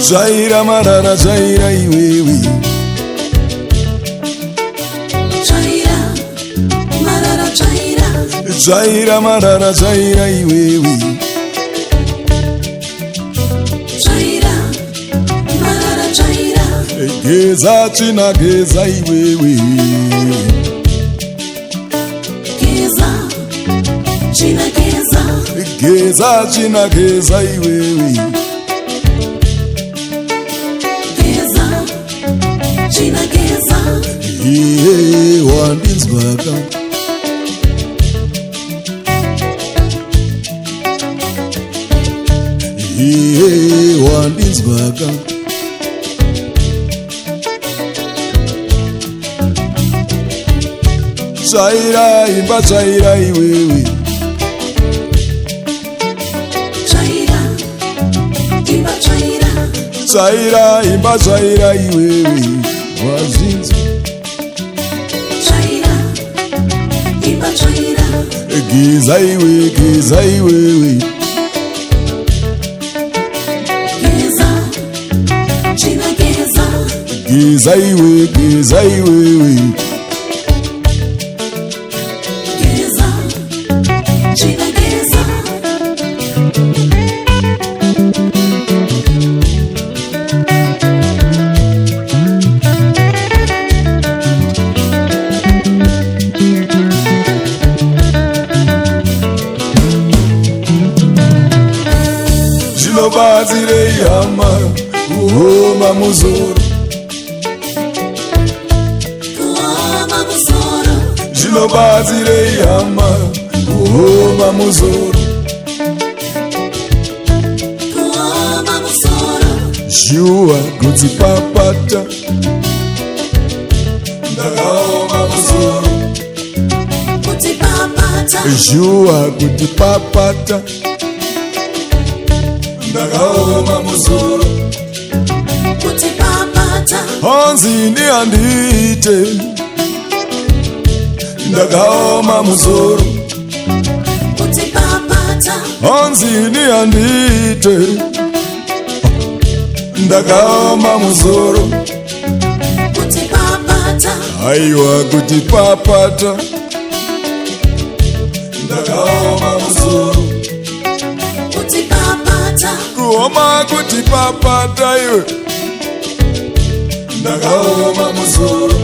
Jaira marara jaira iwewe. Jaira marara jaira. Jaira marara jaira iwewe. Jaira marara jaira. Geza china geza iwewe. Geza china geza. Geza china geza iwewe. Geza china geza. Wandinzwaka. Wandinzwaka. Jaira imba jaira iwewe. Jaira imba jaira. Jaira imba jaira iwewe. Wazinzo. Jaira imba jaira. Geza iwewe, geza iwewe. Geza china geza. Geza iwewe, geza iwewe. Geza china geza. Zilobazire yama kuoma muzoro. Kuoma muzoro. Zilobazire yama kuoma muzoro. Kuoma muzoro. Jua kutipapata. Ndakaoma muzoro. Kutipapata. Jua kutipapata. Ndakaoma muzoro. Kutipapata. Hanzi ndi andite. Ndakaoma muzoro. Kutipapata. Hanzi ndi andite. Ndakaoma muzoro. Kutipapata. Aiwa kutipapata. Ndakaoma muzoro. Kutipapata. Kuoma kutipapata iwe. Ndakaoma muzoro.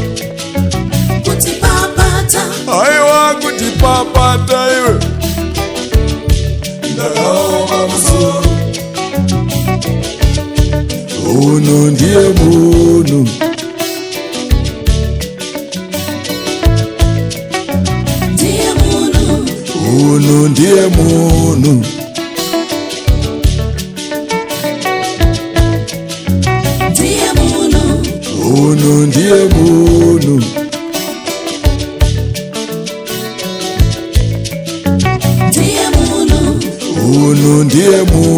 Kutipapata. Aiwa kutipapata iwe. Ndakaoma muzoro. Uno ndiye munhu. Ndiye munhu. Uno ndiye munhu. Ndiye munhu. Uno ndiye munhu. Ndiye munhu. Uno ndiye munhu.